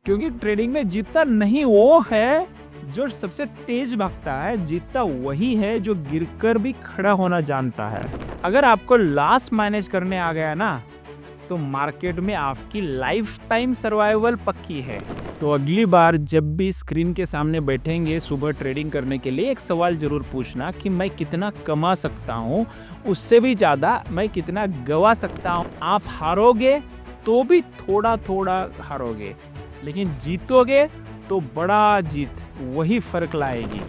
क्योंकि ट्रेडिंग में जीतता नहीं वो है जो सबसे तेज भागता है, जीतता वही है जो गिरकर भी खड़ा होना जानता है। अगर आपको लॉस मैनेज करने आ गया ना, तो मार्केट में आपकी लाइफ टाइम सर्वाइवल पक्की है। तो अगली बार जब भी स्क्रीन के सामने बैठेंगे सुबह ट्रेडिंग करने के लिए, एक सवाल जरूर पूछना कि मैं कितना कमा सकता हूँ, उससे भी ज़्यादा मैं कितना गवा सकता हूँ। आप हारोगे तो भी थोड़ा थोड़ा हारोगे, लेकिन जीतोगे तो बड़ा जीत, वही फर्क लाएगी।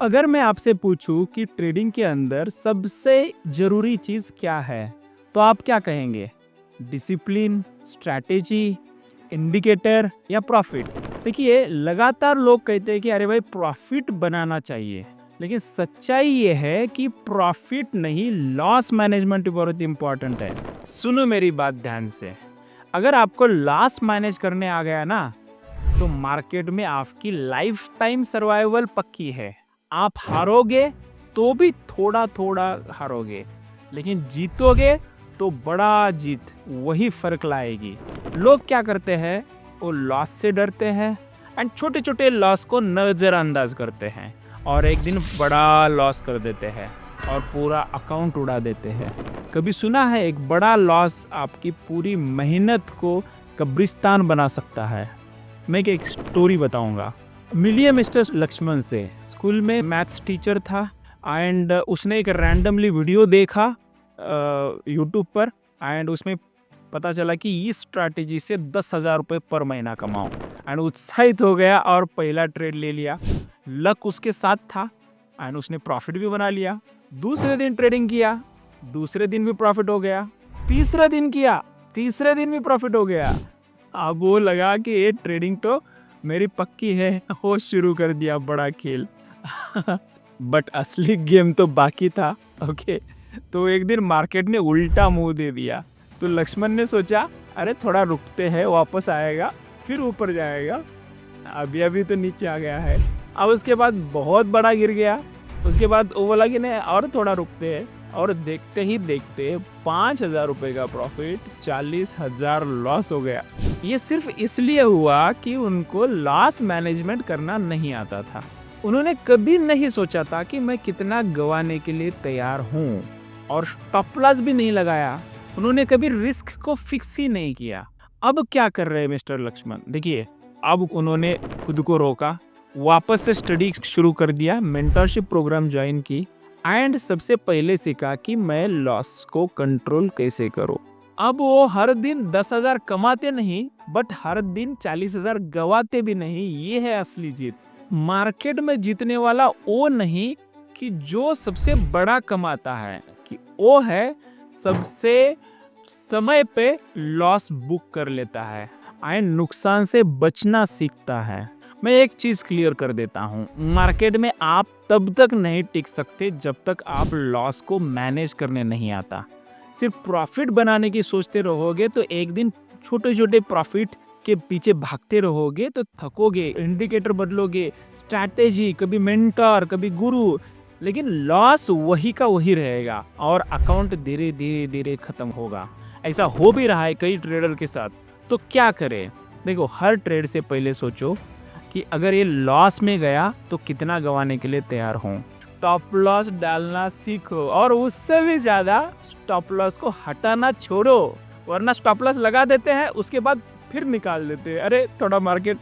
अगर मैं आपसे पूछूं कि ट्रेडिंग के अंदर सबसे जरूरी चीज क्या है, तो आप क्या कहेंगे? डिसिप्लिन, स्ट्रैटेजी, इंडिकेटर या प्रॉफिट? देखिए, लगातार लोग कहते हैं कि अरे भाई प्रॉफिट बनाना चाहिए, लेकिन सच्चाई ये है कि प्रॉफिट नहीं, लॉस मैनेजमेंट बहुत इंपॉर्टेंट है। सुनो मेरी बात ध्यान से, अगर आपको लॉस मैनेज करने आ गया ना, तो मार्केट में आपकी लाइफ टाइम सर्वाइवल पक्की है। आप हारोगे तो भी थोड़ा थोड़ा हारोगे, लेकिन जीतोगे तो बड़ा जीत, वही फर्क लाएगी। लोग क्या करते हैं, वो लॉस से डरते हैं एंड छोटे छोटे लॉस को नजरअंदाज करते हैं और एक दिन बड़ा लॉस कर देते हैं और पूरा अकाउंट उड़ा देते हैं। कभी सुना है एक बड़ा लॉस आपकी पूरी मेहनत को कब्रिस्तान बना सकता है? मैं एक स्टोरी बताऊंगा। मिलिए मिस्टर लक्ष्मण से। स्कूल में मैथ्स टीचर था एंड उसने एक रैंडमली वीडियो देखा यूट्यूब पर एंड उसमें पता चला कि इस स्ट्रैटेजी से 10,000 रुपये पर महीना कमाओ एंड उत्साहित हो गया और पहला ट्रेड ले लिया। लक उसके साथ था एंड उसने प्रॉफिट भी बना लिया। दूसरे दिन ट्रेडिंग किया, दूसरे दिन भी प्रॉफिट हो गया। तीसरा दिन किया, तीसरे दिन भी प्रॉफिट हो गया। अब वो लगा कि ये ट्रेडिंग तो मेरी पक्की है, वो शुरू कर दिया बड़ा खेल। बट असली गेम तो बाकी था। ओके, तो एक दिन मार्केट ने उल्टा मुंह दे दिया। तो लक्ष्मण ने सोचा अरे थोड़ा रुकते हैं, वापस आएगा फिर ऊपर जाएगा, अभी अभी तो नीचे आ गया है। अब उसके बाद बहुत बड़ा गिर गया। उसके बाद वो बोला कि नहीं और थोड़ा रुकते हैं, और देखते ही देखते 5,000 रुपये का प्रॉफिट, 40,000 लॉस हो गया। ये सिर्फ इसलिए हुआ कि उनको लॉस मैनेजमेंट करना नहीं आता था। उन्होंने कभी नहीं सोचा था कि मैं कितना गंवाने के लिए तैयार हूँ, और स्टॉप लॉस भी नहीं लगाया। उन्होंने कभी रिस्क को फिक्स ही नहीं किया। अब क्या कर रहे हैं मिस्टर लक्ष्मण? देखिए, अब उन्होंने खुद को रोका, वापस से स्टडी शुरू कर दिया, मेंटरशिप प्रोग्राम ज्वाइन की एंड सबसे पहले सीखा कि मैं लॉस को कंट्रोल कैसे करूं। अब वो हर दिन 10,000 कमाते नहीं, बट हर दिन 40,000 गवाते भी नहीं। ये है असली जीत। मार्केट में जीतने वाला वो नहीं कि जो सबसे बड़ा कमाता है, कि वो है सबसे समय पे लॉस बुक कर लेता है एंड नुकसान से बचना सीखता है। मैं एक चीज क्लियर कर देता हूँ, मार्केट में आप तब तक नहीं टिक सकते जब तक आप लॉस को मैनेज करने नहीं आता। सिर्फ प्रॉफिट बनाने की सोचते रहोगे तो एक दिन छोटे छोटे प्रॉफिट के पीछे भागते रहोगे तो थकोगे, इंडिकेटर बदलोगे, स्ट्रैटेजी, कभी मेंटर, कभी गुरु, लेकिन लॉस वही का वही रहेगा और अकाउंट धीरे धीरे धीरे खत्म होगा। ऐसा हो भी रहा है कई ट्रेडर के साथ। तो क्या करें? देखो, हर ट्रेड से पहले सोचो कि अगर ये लॉस में गया तो कितना गंवाने के लिए तैयार हूँ। स्टॉप लॉस डालना सीखो, और उससे भी ज़्यादा स्टॉप लॉस को हटाना छोड़ो, वरना स्टॉप लॉस लगा देते हैं, उसके बाद फिर निकाल देते हैं। अरे थोड़ा मार्केट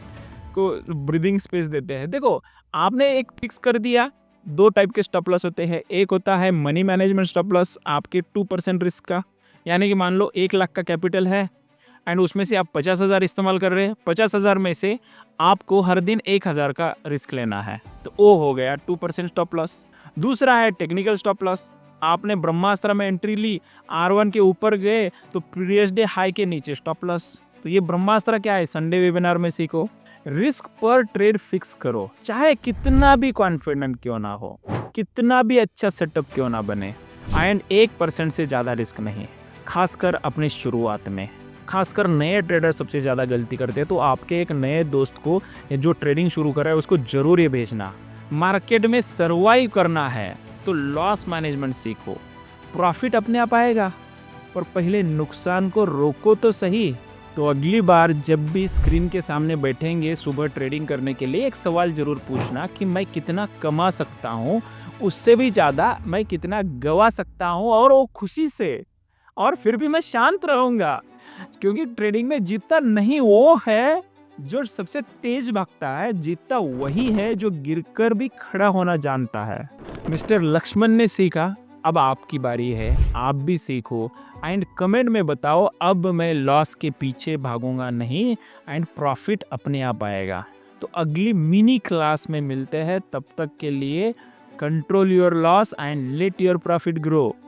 को ब्रीदिंग स्पेस देते हैं। देखो, आपने एक फिक्स कर दिया। दो टाइप के स्टॉप लॉस होते हैं। एक होता है मनी मैनेजमेंट स्टॉप लॉस, आपके 2% रिस्क का, यानी कि मान लो 1 लाख का कैपिटल है एंड उसमें से आप 50,000 इस्तेमाल कर रहे हैं। 50,000 में से आपको हर दिन 1,000 का रिस्क लेना है, तो वो हो गया 2% स्टॉप लॉस। दूसरा है टेक्निकल स्टॉप लॉस। आपने ब्रह्मास्त्र में एंट्री ली, R1 के ऊपर गए तो प्रीवियस डे हाई के नीचे स्टॉप लॉस। तो ये ब्रह्मास्त्र क्या है, संडे वेबिनार में सीखो। रिस्क पर ट्रेड फिक्स करो, चाहे कितना भी कॉन्फिडेंट क्यों ना हो, कितना भी अच्छा सेटअप क्यों ना बने, एंड 1% से ज़्यादा रिस्क नहीं, खासकर अपनी शुरुआत में। खासकर नए ट्रेडर सबसे ज़्यादा गलती करते हैं। तो आपके एक नए दोस्त को जो ट्रेडिंग शुरू कर रहा है उसको ज़रूर ये भेजना। मार्केट में सर्वाइव करना है तो लॉस मैनेजमेंट सीखो, प्रॉफिट अपने आप आएगा। पर पहले नुकसान को रोको तो सही। तो अगली बार जब भी स्क्रीन के सामने बैठेंगे सुबह ट्रेडिंग करने के लिए, एक सवाल जरूर पूछना कि मैं कितना कमा सकता हूँ, उससे भी ज़्यादा मैं कितना गवा सकता हूँ, और वो खुशी से। और फिर भी मैं शांत रहूँगा, क्योंकि ट्रेडिंग में जीतता नहीं वो है जो सबसे तेज भागता है, जीतता वही है जो गिरकर भी खड़ा होना जानता है। मिस्टर लक्ष्मण ने सीखा, अब आपकी बारी है, आप भी सीखो। एंड कमेंट में बताओ, अब मैं लॉस के पीछे भागूंगा नहीं, एंड प्रॉफिट अपने आप आएगा। तो अगली मिनी क्लास में मिलते हैं, तब तक के लिए control your loss and let your profit grow.